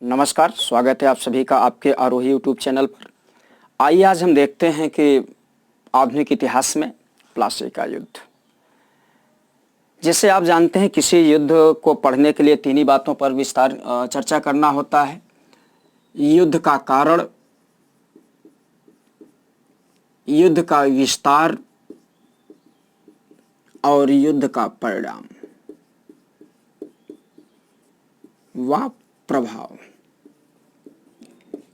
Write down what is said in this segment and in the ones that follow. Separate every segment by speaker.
Speaker 1: नमस्कार, स्वागत है आप सभी का आपके आरोही यूट्यूब चैनल पर। आइए आज हम देखते हैं कि आधुनिक इतिहास में प्लासी का युद्ध। जैसे आप जानते हैं, किसी युद्ध को पढ़ने के लिए तीन ही बातों पर विस्तार चर्चा करना होता है। युद्ध का कारण, युद्ध का विस्तार और युद्ध का परिणाम व प्रभाव।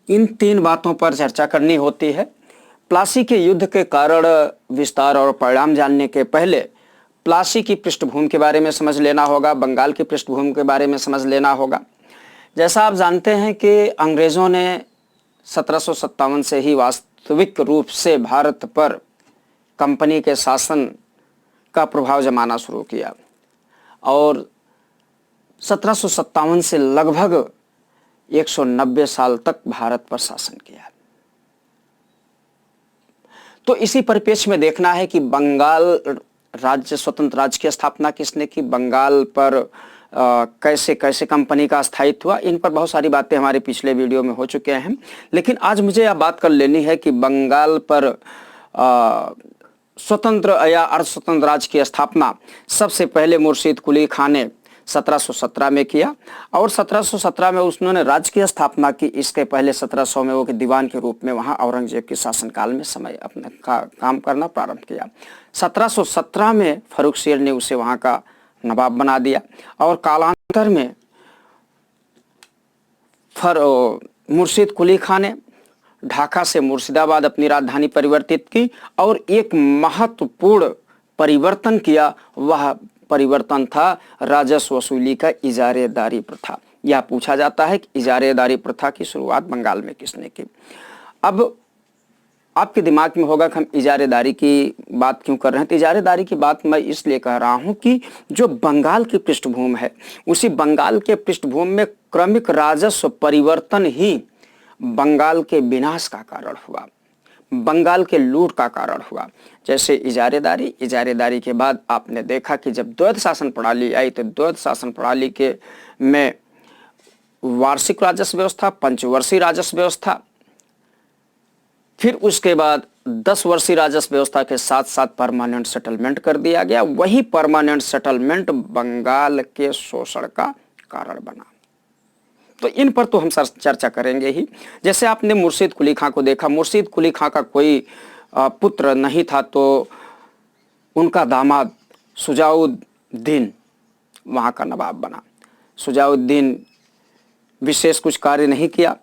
Speaker 1: इन तीन बातों पर चर्चा करनी होती है। प्लासी के युद्ध के कारण, विस्तार और परिणाम जानने के पहले प्लासी की पृष्ठभूमि के बारे में समझ लेना होगा, बंगाल की पृष्ठभूमि के बारे में समझ लेना होगा। जैसा आप जानते हैं कि अंग्रेज़ों ने 1757 से ही वास्तविक रूप से भारत पर कंपनी के शासन का प्रभाव जमाना शुरू किया और 1757 से लगभग 190 साल तक भारत पर शासन किया। तो इसी परिप्रेक्ष्य में देखना है कि बंगाल राज्य, स्वतंत्र राज्य की स्थापना किसने की, बंगाल पर कैसे कैसे कंपनी का स्थायित्व हुआ। इन पर बहुत सारी बातें हमारे पिछले वीडियो में हो चुके हैं, लेकिन आज मुझे यह बात कर लेनी है कि बंगाल पर स्वतंत्र या अर्ध स्वतंत्र राज्य की स्थापना सबसे पहले मुर्शीद कुली खान ने 1717 में किया और 1717 में उन्होंने राज्य की स्थापना की। इसके पहले 1700 में वो दीवान के रूप में वहाँ औरंगजेब के शासनकाल में समय अपने काम करना प्रारंभ किया। 1717 में फर्रुख शेर ने उसे वहाँ का नवाब बना दिया और कालांतर में मुर्शीद कुली खान ने ढाका से मुर्शिदाबाद अपनी राजधानी परिवर्तित की और एक महत्वपूर्ण परिवर्तन किया। वह परिवर्तन था राजस्व वसूली का इजारेदारी प्रथा। यह पूछा जाता है कि इजारेदारी प्रथा की शुरुआत बंगाल में किसने की। अब आपके दिमाग में होगा कि हम इजारेदारी की बात क्यों कर रहे हैं। तो इजारेदारी की बात मैं इसलिए कह रहा हूं कि जो बंगाल की पृष्ठभूमि है, उसी बंगाल के पृष्ठभूमि में क्रमिक राजस्व परिवर्तन ही बंगाल के विनाश का कारण हुआ, बंगाल के लूट का कारण हुआ। जैसे इजारेदारी के बाद आपने देखा कि जब द्वैध शासन प्रणाली आई तो द्वैध शासन प्रणाली के में वार्षिक राजस्व व्यवस्था, पंचवर्षीय राजस्व व्यवस्था, फिर उसके बाद 10 वर्षीय राजस्व व्यवस्था के साथ साथ परमानेंट सेटलमेंट कर दिया गया। वही परमानेंट सेटलमेंट बंगाल के शोषण का कारण बना। तो इन पर तो हम चर्चा करेंगे ही। जैसे आपने मुर्शीद कुली खां को देखा, मुर्शीद कुली खां का कोई पुत्र नहीं था, तो उनका दामाद शुजाउद्दीन वहाँ का नवाब बना। शुजाउद्दीन विशेष कुछ कार्य नहीं किया,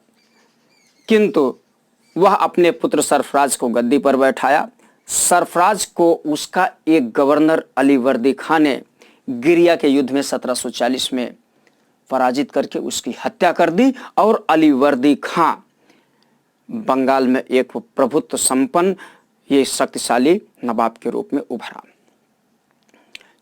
Speaker 1: किंतु वह अपने पुत्र सरफराज को गद्दी पर बैठाया। सरफराज को उसका एक गवर्नर अलीवर्दी खां ने गिरिया के युद्ध में 1740 में पराजित करके उसकी हत्या कर दी और अलीवर्दी खां बंगाल में एक प्रभुत्व संपन्न, ये शक्तिशाली नवाब के रूप में उभरा।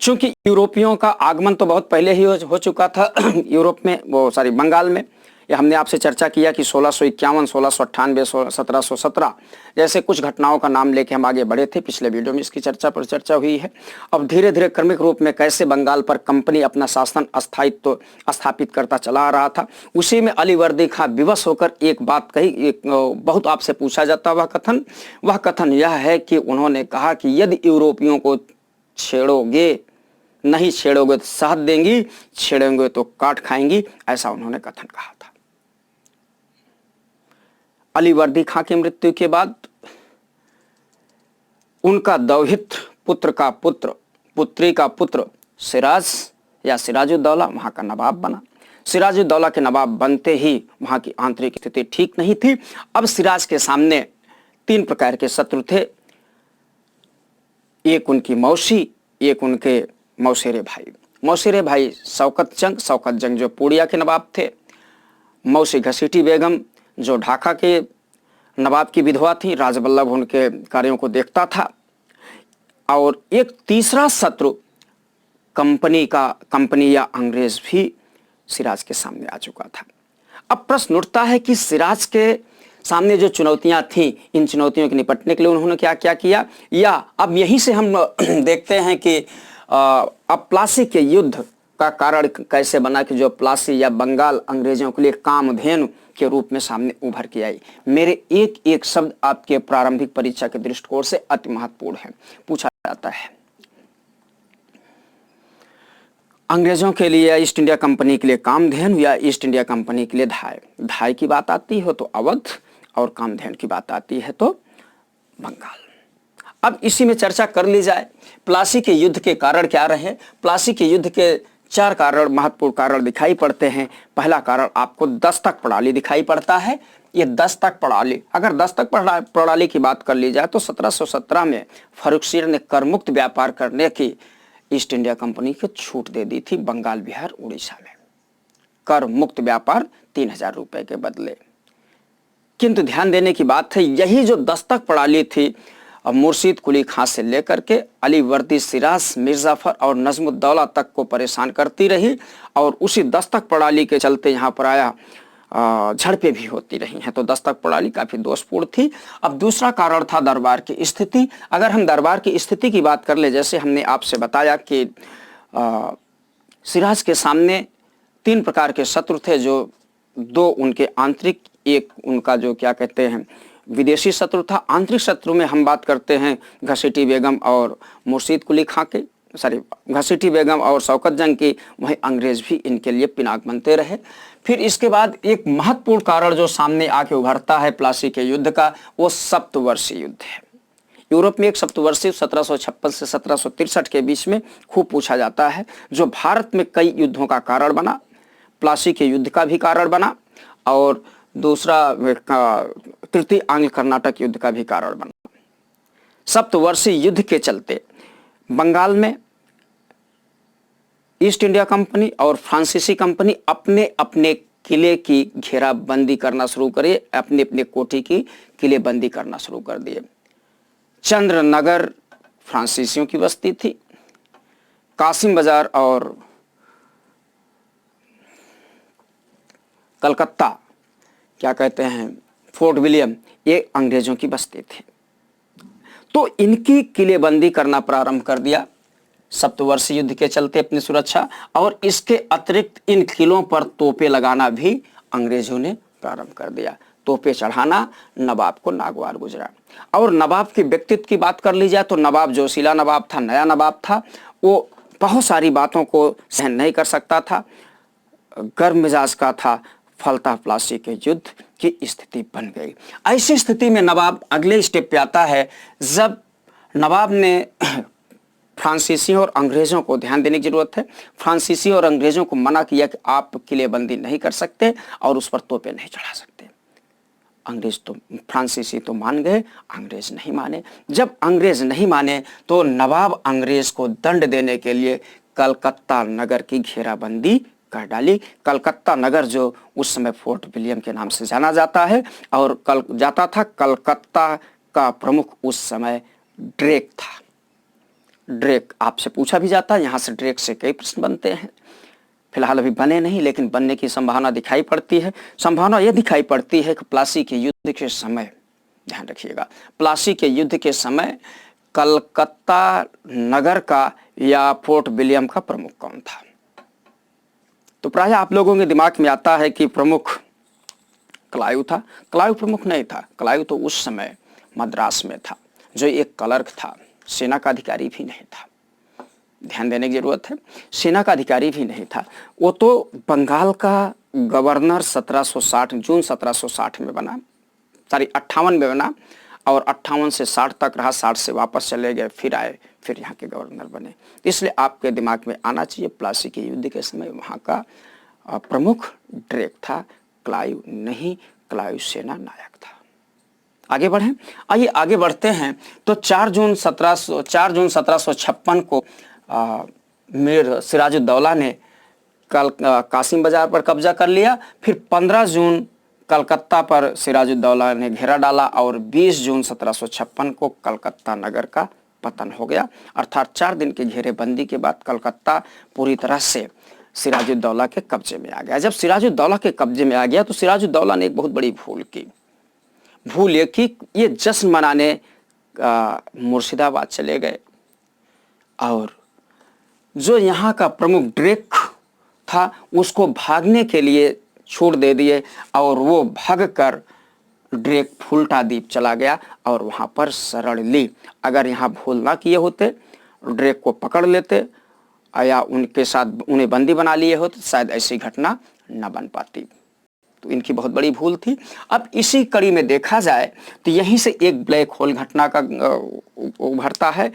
Speaker 1: चूंकि यूरोपियों का आगमन तो बहुत पहले ही हो चुका था यूरोप में, बंगाल में। यह हमने आपसे चर्चा किया कि 1651, 1698, 1717 जैसे कुछ घटनाओं का नाम लेके हम आगे बढ़े थे। पिछले वीडियो में इसकी चर्चा हुई है। अब धीरे धीरे क्रमिक रूप में कैसे बंगाल पर कंपनी अपना शासन स्थायित्व स्थापित करता चला आ रहा था। उसी में अलीवर्दी खां विवश होकर एक बात कही, एक बहुत आपसे पूछा जाता वह कथन यह है कि उन्होंने कहा कि यदि यूरोपियों को नहीं छेड़ोगे तो साथ देंगी, छेड़ेंगे तो काट खाएंगी, ऐसा उन्होंने कथन कहा था। अलीवर्दी खां की मृत्यु के बाद उनका दौहित्र पुत्र का पुत्री का पुत्र सिराज या सिराजुद्दौला वहां का नवाब बना। सिराजुद्दौला के नवाब बनते ही वहां की आंतरिक स्थिति ठीक नहीं थी। अब सिराज के सामने 3 प्रकार के शत्रु थे। एक उनकी मौसी, एक उनके मौसेरे भाई शौकत जंग जो पूर्णिया के नवाब थे, मौसी घसीटी बेगम जो ढाका के नवाब की विधवा थी, राजबल्लभ उनके कार्यों को देखता था, और एक तीसरा शत्रु कंपनी या अंग्रेज भी सिराज के सामने आ चुका था। अब प्रश्न उठता है कि सिराज के सामने जो चुनौतियां थीं, इन चुनौतियों के निपटने के लिए उन्होंने क्या क्या किया, या अब यहीं से हम देखते हैं कि अब प्लासी के युद्ध का कारण कैसे बना कि जो प्लासी या बंगाल अंग्रेजों के लिए कामधेनु के रूप में सामने उभर के आई। मेरे एक एक शब्द आपके प्रारंभिक परीक्षा के दृष्टिकोण से अति महत्वपूर्ण है। पूछा जाता है अंग्रेजों के लिए ईस्ट इंडिया कंपनी के लिए कामधेनु या ईस्ट इंडिया कंपनी के लिए धाय। धाय की बात आती है तो अवध और कामधेनु की बात आती है तो बंगाल। अब इसी में चर्चा कर ली जाए। प्लासी के युद्ध के कारण क्या रहे। प्लासी के युद्ध के 4 कारण महत्वपूर्ण कारण दिखाई पड़ते हैं। पहला कारण आपको दस्तक प्रणाली दिखाई पड़ता है। ये दस्तक प्रणाली, अगर दस्तक प्रणाली की बात कर ली जाए तो 1717 में फर्रुखसिंह ने करमुक्त व्यापार करने की ईस्ट इंडिया कंपनी को छूट दे दी थी बंगाल, बिहार, उड़ीसा में। कर मुक्त व्यापार 3000 रुपए के बदले। किंतु ध्यान देने की बात है, यही जो दस्तक प्रणाली थी मुर्शीद कुली खां से लेकर के अलीवर्दी, सिराज, मिर्जाफर और नजमुद्दौला तक को परेशान करती रही और उसी दस्तक प्रणाली के चलते यहाँ पर आया झड़पें भी होती रही हैं। तो दस्तक प्रणाली काफी दोषपूर्ण थी। अब दूसरा कारण था दरबार की स्थिति। अगर हम दरबार की स्थिति की बात कर ले, जैसे हमने आपसे बताया कि सिराज के सामने 3 प्रकार के शत्रु थे, जो 2 उनके आंतरिक, एक उनका जो क्या कहते हैं विदेशी शत्रु था। आंतरिक शत्रु में हम बात करते हैं घसीटी बेगम और मुर्शीद कुली खां के, घसीटी बेगम और शौकत जंग की। वहीं अंग्रेज भी इनके लिए पिनाक बनते रहे। फिर इसके बाद एक महत्वपूर्ण कारण जो सामने आके उभरता है प्लासी के युद्ध का, वो सप्तवर्षीय युद्ध है। यूरोप में एक सप्तवर्षीय 1756 से 1763 के बीच में खूब पूछा जाता है, जो भारत में कई युद्धों का कारण बना। प्लासी के युद्ध का भी कारण बना और दूसरा तृतीय आंग्ल कर्नाटक युद्ध का भी कारण बना। सप्तवर्षीय युद्ध के चलते बंगाल में ईस्ट इंडिया कंपनी और फ्रांसीसी कंपनी अपने अपने किले की घेराबंदी करना शुरू करे, अपने अपने कोठी की किलेबंदी करना शुरू कर दिए। चंद्रनगर फ्रांसीसियों की बस्ती थी। कासिम बाजार और कलकत्ता क्या कहते हैं फोर्ट विलियम, ये अंग्रेजों की बस्ती थी। तो इनकी किलेबंदी करना प्रारंभ कर दिया सप्तवर्षीय युद्ध के चलते अपनी सुरक्षा, और इसके अतिरिक्त इन किलों पर तोपें लगाना भी अंग्रेजों ने प्रारंभ कर दिया। तोपें चढ़ाना नवाब को नागवार गुजरा। और नवाब के व्यक्तित्व की बात कर ली जाए तो नवाब जोशीला नवाब था, नया नवाब था। वो बहुत सारी बातों को सहन नहीं कर सकता था, गर्म मिजाज का था। फलता प्लासी के युद्ध की स्थिति बन गई। ऐसी स्थिति में नवाब अगले स्टेप पे आता है, जब नवाब ने फ्रांसीसियों और अंग्रेजों को ध्यान देने की जरूरत है। फ्रांसीसी और अंग्रेजों को मना किया कि आप किलेबंदी नहीं कर सकते और उस पर तोपें नहीं चढ़ा सकते। अंग्रेज तो, फ्रांसीसी तो मान गए, अंग्रेज नहीं माने। जब अंग्रेज नहीं माने तो नवाब अंग्रेज को दंड देने के लिए कलकत्ता नगर की घेराबंदी कर डाली। कलकत्ता नगर जो उस समय फोर्ट विलियम के नाम से जाना जाता है और कलकत्ता का प्रमुख उस समय ड्रेक था। ड्रेक आपसे पूछा भी जाता है, यहाँ से ड्रेक से कई प्रश्न बनते हैं। फिलहाल अभी बने नहीं, लेकिन बनने की संभावना दिखाई पड़ती है। संभावना यह दिखाई पड़ती है कि प्लासी के युद्ध के समय, ध्यान रखिएगा, प्लासी के युद्ध के समय कलकत्ता नगर का या फोर्ट विलियम का प्रमुख कौन था। तो प्राय आप लोगों के दिमाग में आता है कि प्रमुख क्लाइव था। क्लाइव प्रमुख नहीं था। क्लाइव तो उस समय मद्रास में था, जो एक क्लर्क था, सेना का अधिकारी भी नहीं था। ध्यान देने की जरूरत है, सेना का अधिकारी भी नहीं था। वो तो बंगाल का गवर्नर 1760 जून 1760 में बना, 58 में बना और 58 से 60 तक रहा। 60 से वापस चले गए, फिर आए, फिर यहाँ के गवर्नर बने। इसलिए आपके दिमाग में आना चाहिए प्लासी के युद्ध के समय वहाँ का प्रमुख ड्रेक था, क्लाइव नहीं। क्लाइव सेना नायक था। आगे बढ़ें, आइए आगे बढ़ते हैं। तो 4 जून 1756 को मीर सिराजुद्दौला ने कासिम बाजार पर कब्जा कर लिया। फिर 15 जून कलकत्ता पर सिराजुद्दौला ने घेरा डाला और 20 जून 1756 को कलकत्ता नगर का पतन हो गया। अर्थात 4 दिन के घेरेबंदी के बाद कलकत्ता पूरी तरह से सिराजुद्दौला के कब्जे में आ गया। जब सिराजुद्दौला के कब्जे में आ गया तो सिराजुद्दौला ने एक बहुत बड़ी भूल की। भूल ये कि ये जश्न मनाने मुर्शिदाबाद चले गए और जो यहाँ का प्रमुख ड्रेक था उसको भागने के लिए छोड़ दे दिए और वो भागकर ड्रेक फुल्टा द्वीप चला गया और वहां पर शरण ली। अगर यहाँ भूल ना किए होते, ड्रेक को पकड़ लेते या उनके साथ उन्हें बंदी बना लिए होते, शायद ऐसी घटना न बन पाती। तो इनकी बहुत बड़ी भूल थी। अब इसी कड़ी में देखा जाए तो यहीं से एक ब्लैक होल घटना का उभरता है।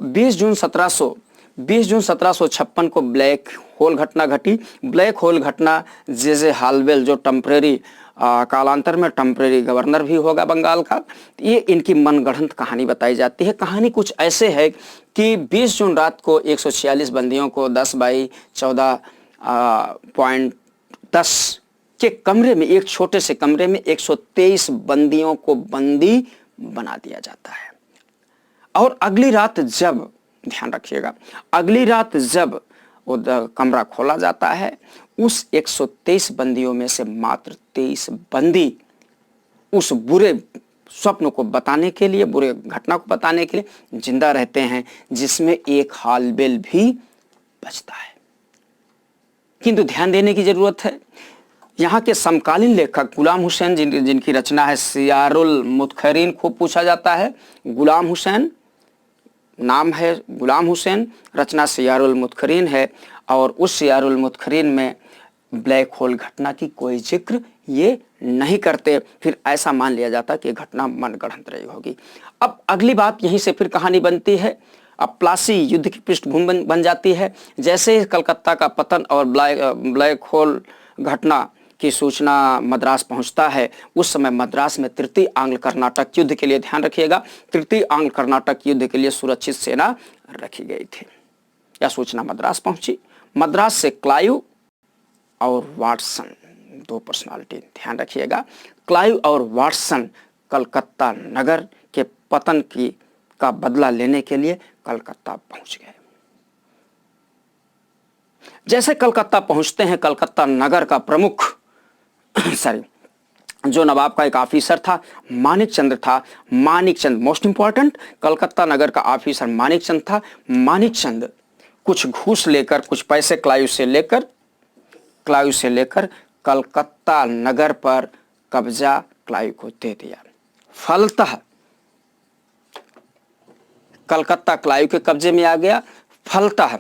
Speaker 1: 20 जून 1756 को ब्लैक होल घटना घटी। ब्लैक होल घटना जे हालवेल, जो टेम्परेरी कालांतर में टेम्परेरी गवर्नर भी होगा बंगाल का, ये इनकी मनगढ़ंत कहानी बताई जाती है। कहानी कुछ ऐसे है कि 20 जून रात को 146 बंदियों को 10/14.10 के कमरे में, एक छोटे से कमरे में 123 बंदियों को बंदी बना दिया जाता है। और अगली रात जब, ध्यान रखिएगा, अगली रात जब वो कमरा खोला जाता है, उस 123 बंदियों में से मात्र 23 बंदी उस बुरे स्वप्न को बताने के लिए, बुरे घटना को बताने के लिए जिंदा रहते हैं, जिसमें एक हालबेल भी बचता है। किंतु ध्यान देने की जरूरत है, यहाँ के समकालीन लेखक गुलाम हुसैन, जिनकी रचना है सियारुल मुतखरीन, खूब पूछा जाता है। गुलाम हुसैन नाम है, गुलाम हुसैन, रचना सियारुल मुतखरीन है, और उस सियारुल मुतखरीन में ब्लैक होल घटना की कोई जिक्र ये नहीं करते। फिर ऐसा मान लिया जाता कि घटना मनगढ़ंत रही होगी। अब अगली बात, यहीं से फिर कहानी बनती है। अब प्लासी युद्ध की पृष्ठभूमि बन जाती है। जैसे ही कलकत्ता का पतन और ब्लैक होल घटना की सूचना मद्रास पहुंचता है, उस समय मद्रास में तृतीय आंग्ल कर्नाटक युद्ध के लिए, ध्यान रखिएगा, तृतीय आंग्ल कर्नाटक युद्ध के लिए सुरक्षित सेना रखी गई थी। यह सूचना मद्रास पहुंची। मद्रास से क्लाइव और वाटसन, दो पर्सनालिटी, ध्यान रखिएगा, क्लाइव और वाटसन कलकत्ता नगर के पतन का बदला लेने के लिए कलकत्ता पहुंच गए। जैसे कलकत्ता पहुंचते हैं, कलकत्ता नगर का प्रमुख जो नवाब का एक ऑफिसर था, मानिक चंद था। मानिक चंद मोस्ट इंपॉर्टेंट, कलकत्ता नगर का ऑफिसर मानिक चंद था। मानिक चंद कुछ घूस लेकर, कुछ पैसे क्लाइव से लेकर कलकत्ता नगर पर कब्जा क्लाइव को दे दिया। फलतः कलकत्ता क्लाइव के कब्जे में आ गया। फलतः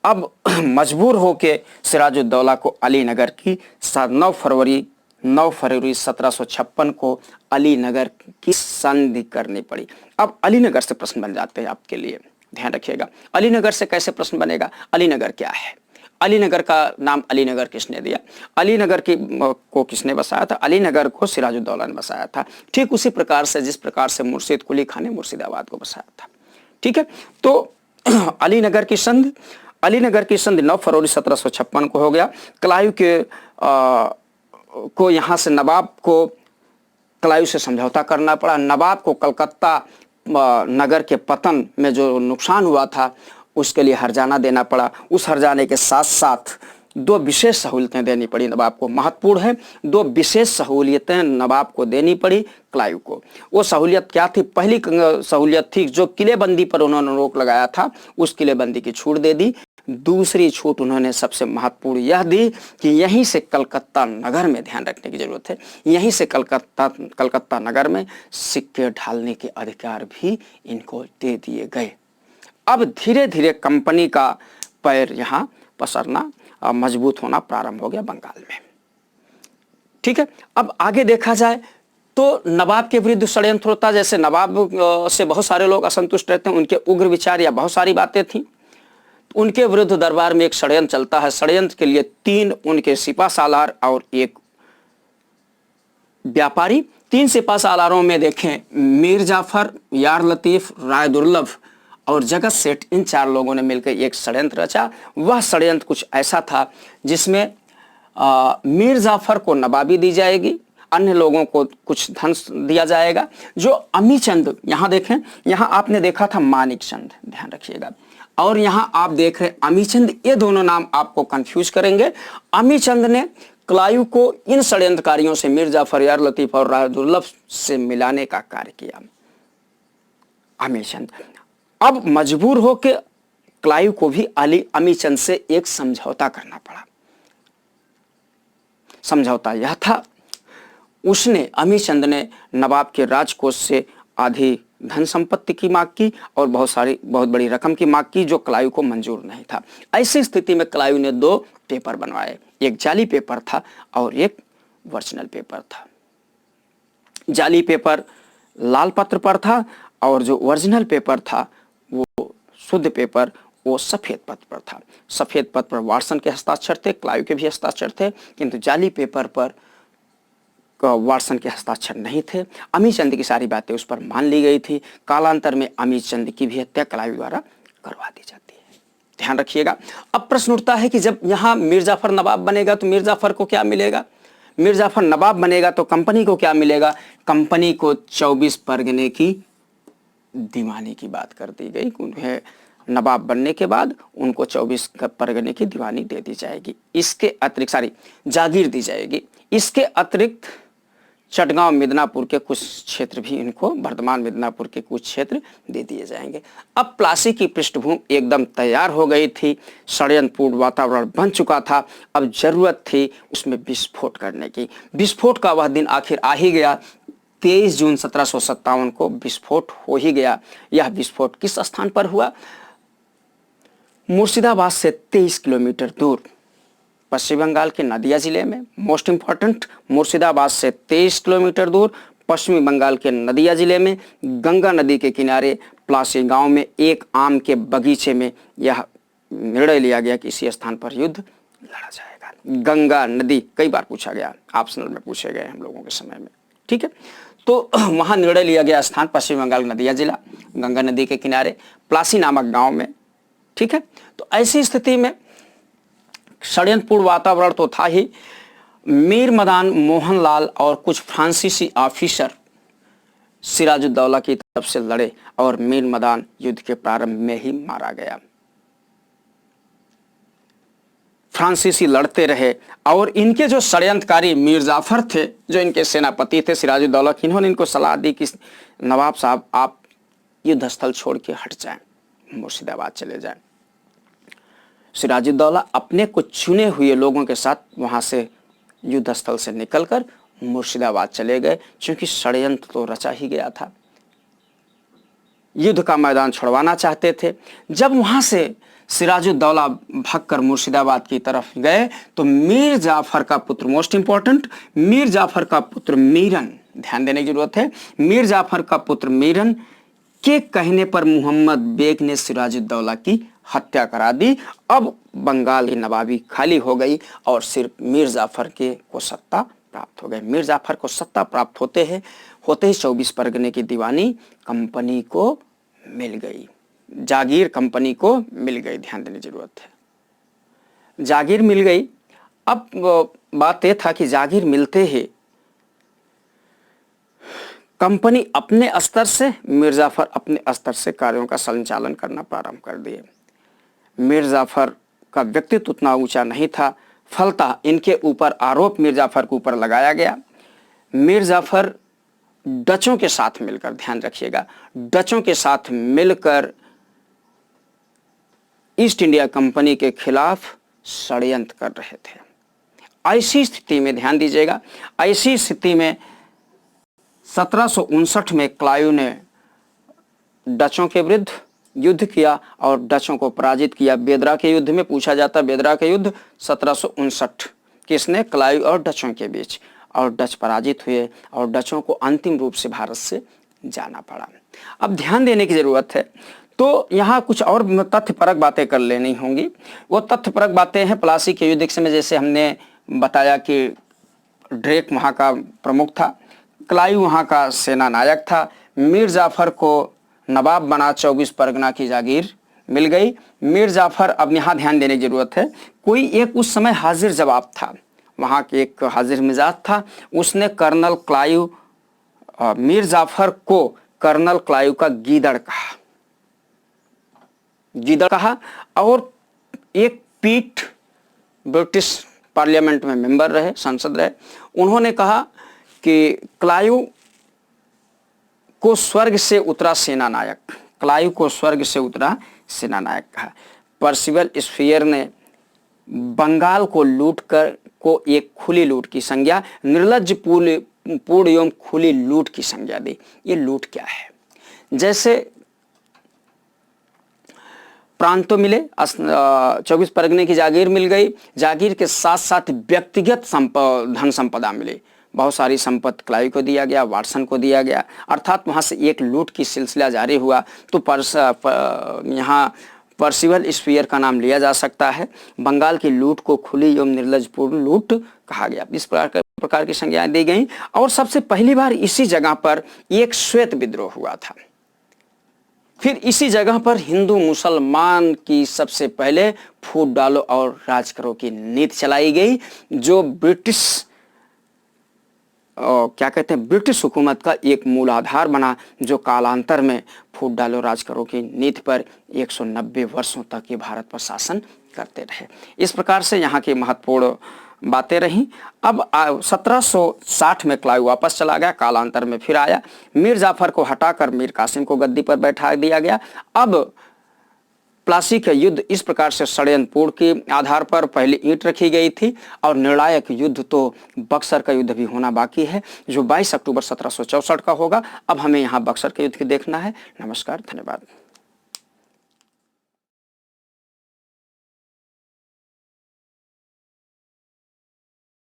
Speaker 1: अब मजबूर होके सिराजुद्दौला को अली नगर की 9 फरवरी 1756 को अली नगर की संधि करनी पड़ी। अब अली नगर से प्रश्न बन जाते हैं आपके लिए, ध्यान रखिएगा। अली नगर से कैसे प्रश्न बनेगा? अली नगर क्या है? अली नगर का नाम अली नगर किसने दिया? अली नगर को किसने बसाया था? अली नगर को सिराजुद्दौला ने बसाया था। ठीक उसी प्रकार से जिस प्रकार से मुर्शिद कुली खान ने मुर्शिदाबाद को बसाया था। ठीक है, तो अली नगर की संधि 9 फरवरी 1756 को हो गया। क्लाइव को यहाँ से नवाब को क्लाइव से समझौता करना पड़ा। नवाब को कलकत्ता नगर के पतन में जो नुकसान हुआ था उसके लिए हर्जाना देना पड़ा। उस हर्जाने के साथ साथ 2 विशेष सहूलियतें देनी पड़ी नवाब को। महत्वपूर्ण है, 2 विशेष सहूलियतें नवाब को देनी पड़ी क्लाइव को। वो सहूलियत क्या थी? पहली सहूलियत थी, जो किलेबंदी पर उन्होंने रोक लगाया था, उस किलेबंदी की छूट दे दी। दूसरी छूट उन्होंने सबसे महत्वपूर्ण यह दी कि यहीं से कलकत्ता नगर में, ध्यान रखने की जरूरत है, यहीं से कलकत्ता नगर में सिक्के ढालने के अधिकार भी इनको दे दिए गए। अब धीरे धीरे कंपनी का पैर यहाँ पसरना, मजबूत होना प्रारंभ हो गया बंगाल में। ठीक है, अब आगे देखा जाए तो नवाब के विरुद्ध षड्यंत्र होता। जैसे नवाब से बहुत सारे लोग असंतुष्ट रहते हैं, उनके उग्र विचार या बहुत सारी बातें थी, उनके विरुद्ध दरबार में एक षड्यंत्र चलता है। षड्यंत्र के लिए 3 उनके सिपा सालार और एक व्यापारी। 3 सिपा सालारों में देखें, मीर जाफर, यार लतीफ, राय दुर्लभ और जगत सेठ, इन 4 लोगों ने मिलकर एक षड्यंत्र रचा। वह षड्यंत्र कुछ ऐसा था जिसमें मीर जाफर को नवाबी दी जाएगी, अन्य लोगों को कुछ धन दिया जाएगा। जो अमीचंद, यहाँ देखें, यहाँ आपने देखा था मानिक चंद, ध्यान रखिएगा, और यहाँ आप देख रहे हैं अमीचंद। ये दोनों नाम आपको कंफ्यूज करेंगे। अमीचंद ने क्लाइव को इन षड्यंत्रकारियों से, मीर जाफर, यार लतीफ और राय दुर्लभ से मिलाने का कार्य किया। अमीचंद अब मजबूर होकर क्लाइव को भी अमीचंद से एक समझौता करना पड़ा। समझौता यह था, उसने अमीचंद ने नवाब के राजकोष से आधी धन संपत्ति की मांग की और बहुत बड़ी रकम की मांग की, जो क्लाइव को मंजूर नहीं था। ऐसी स्थिति में क्लाइव ने 2 पेपर बनवाए, एक जाली पेपर था और एक ओरिजिनल पेपर था। जाली पेपर लाल पत्र पर था और जो ओरिजिनल पेपर था वो शुद्ध पेपर वो सफेद पत्र पर था। सफेद पत्र पर वाटसन के हस्ताक्षर थे, क्लाइव के भी हस्ताक्षर थे, किंतु जाली पेपर पर वाटसन के हस्ताक्षर नहीं थे। अमीचंद की सारी बातें उस पर मान ली गई थी। कालांतर में अमीचंद की भी हत्या क्लाइव द्वारा करवा दी जाती है, ध्यान रखिएगा। अब प्रश्न उठता है कि जब यहाँ मीर जाफर नवाब बनेगा तो मीर जाफर को क्या मिलेगा? मीर जाफर नवाब बनेगा तो कंपनी को क्या मिलेगा? कंपनी को 24 परगने की दीवानी की बात कर दी गई। उन्हें नवाब बनने के बाद उनको 24 परगने की दीवानी दे दी जाएगी। इसके अतिरिक्त जागीर दी जाएगी। इसके अतिरिक्त चटगांव मिदनापुर के कुछ क्षेत्र भी इनको, वर्तमान मिदनापुर के कुछ क्षेत्र दे दिए जाएंगे। अब प्लासी की पृष्ठभूमि एकदम तैयार हो गई थी, षड्यंत्रपूर्ण वातावरण बन चुका था। अब जरूरत थी उसमें विस्फोट करने की। विस्फोट का वह दिन आखिर आ ही गया। 23 जून 1757 को विस्फोट हो ही गया। यह विस्फोट किस स्थान पर हुआ? मुर्शिदाबाद से 23 किलोमीटर दूर पश्चिम बंगाल के नदिया जिले में। मोस्ट इंपॉर्टेंट, मुर्शिदाबाद से 23 किलोमीटर दूर पश्चिमी बंगाल के नदिया जिले में गंगा नदी के किनारे प्लासी गांव में एक आम के बगीचे में यह निर्णय लिया गया कि इसी स्थान पर युद्ध लड़ा जाएगा। गंगा नदी कई बार पूछा गया, ऑप्शनल में पूछे गए हम लोगों के समय में, ठीक है। तो वहां निर्णय लिया गया स्थान पश्चिम बंगाल नदिया जिला, गंगा नदी के किनारे प्लासी नामक गांव में, ठीक है। तो ऐसी स्थिति में षड्यंत्रपूर्ण वातावरण तो था ही। मीर मदान मोहनलाल और कुछ फ्रांसीसी ऑफिसर सिराजुद्दौला की तरफ से लड़े और मीर मदान युद्ध के प्रारंभ में ही मारा गया। फ्रांसीसी लड़ते रहे और इनके जो षड्यंत्रकारी मीर जाफर थे, जो इनके सेनापति थे सिराजुद्दौला, इन्होंने इनको सलाह दी कि नवाब साहब आप युद्ध स्थल छोड़ के हट जाएं, मुर्शिदाबाद चले जाएं। सिराजुद्दौला अपने कुछ चुने हुए लोगों के साथ वहां से युद्ध स्थल से निकलकर मुर्शिदाबाद चले गए, क्योंकि षड्यंत्र तो रचा ही गया था। युद्ध का मैदान छुड़वाना चाहते थे। जब वहां से सिराजुद्दौला भागकर मुर्शिदाबाद की तरफ गए तो मीर जाफर का पुत्र, मोस्ट इंपॉर्टेंट, मीर जाफर का पुत्र मीरन, ध्यान देने की जरूरत है, मीर जाफर का पुत्र मीरन के कहने पर मोहम्मद बेग ने सिराजुद्दौला की हत्या करा दी। अब बंगाल की नवाबी खाली हो गई और सिर्फ मीर जाफर के को सत्ता प्राप्त हो गई। मीर जाफर को सत्ता प्राप्त होते ही 24 परगने की दीवानी कंपनी को मिल गई, जागीर कंपनी को मिल गई, ध्यान देने की जरूरत है। जागीर मिल गई। अब बात यह था कि जागीर मिलते ही कंपनी अपने स्तर से, मीर जाफर अपने स्तर से कार्यों का संचालन करना प्रारंभ कर दिए। मीर जाफर का व्यक्तित्व उतना ऊंचा नहीं था, फलतः इनके ऊपर आरोप मीर जाफर के ऊपर लगाया गया। मीर जाफर डचों के साथ मिलकर, ध्यान रखिएगा, डचों के साथ मिलकर ईस्ट इंडिया कंपनी के खिलाफ षड्यंत्र कर रहे थे। ऐसी स्थिति में, ध्यान दीजिएगा, ऐसी स्थिति में 1759 में क्लाइव ने डचों के विरुद्ध युद्ध किया और डचों को पराजित किया। बेदरा के युद्ध में पूछा जाता, बेदरा के युद्ध 1759 किसने? क्लाइव और डचों के बीच, और डच पराजित हुए और डचों को अंतिम रूप से भारत से जाना पड़ा। अब ध्यान देने की जरूरत है, तो यहाँ कुछ और तथ्यपरक बातें कर लेनी होंगी। वो तथ्यपरक बातें हैं प्लासी के युद्ध के समय, जैसे हमने बताया कि ड्रेक वहाँ का प्रमुख था, क्लाइव वहाँ का सेना नायक था, मीर जाफर को नवाब बना, 24 परगना की जागीर मिल गई। मीर जाफर, अब यहाँ ध्यान देने की जरूरत है, कोई एक उस समय हाजिर जवाब था, वहाँ के एक हाजिर मिजाज था, उसने कर्नल क्लाइव, मीर जाफर को कर्नल क्लाइव का गीदड़ कहा, गीदड़ कहा। और एक पीट ब्रिटिश पार्लियामेंट में मेंबर रहे, सांसद रहे, उन्होंने कहा कि क्लाइव को स्वर्ग से उतरा सेना नायक, क्लाइव को स्वर्ग से उतरा सेना नायक कहा। पर्सिवल स्फीयर ने बंगाल को लूटकर को एक खुली लूट की संज्ञा, निर्लज्ज पूर्ण एवं खुली लूट की संज्ञा दी। ये लूट क्या है? जैसे प्रांतों मिले, 24 परगने की जागीर मिल गई, जागीर के साथ साथ व्यक्तिगत धन संपदा मिली, बहुत सारी संपत्ति क्लाइव को दिया गया, वाटसन को दिया गया, अर्थात वहां से एक लूट की सिलसिला जारी हुआ। तो यहाँ पर्सिवल स्पीयर का नाम लिया जा सकता है। बंगाल की लूट को खुली एवं निर्लज्जपूर्ण लूट कहा गया। इस प्रकार की संज्ञाएं दी गई। और सबसे पहली बार इसी जगह पर एक श्वेत विद्रोह हुआ था। फिर इसी जगह पर हिंदू मुसलमान की सबसे पहले फूट डालो और राज करो की नीति चलाई गई, जो ब्रिटिश हुकूमत का एक मूल आधार बना, जो कालांतर में फूट डालो राज करो की नीति पर 190 वर्षों तक ये भारत पर शासन करते रहे। इस प्रकार से यहाँ की महत्वपूर्ण बातें रहीं। अब 1760 में क्लाइव वापस चला गया, कालांतर में फिर आया। मीर जाफर को हटाकर मीर कासिम को गद्दी पर बैठा दिया गया। अब प्लासी का युद्ध इस प्रकार से षड्यंत्रपूर्ण के आधार पर पहले ईंट रखी गई थी, और निर्णायक युद्ध तो बक्सर का युद्ध भी होना बाकी है, जो 22 अक्टूबर 1764 का होगा। अब हमें यहाँ बक्सर के युद्ध की देखना है। नमस्कार, धन्यवाद।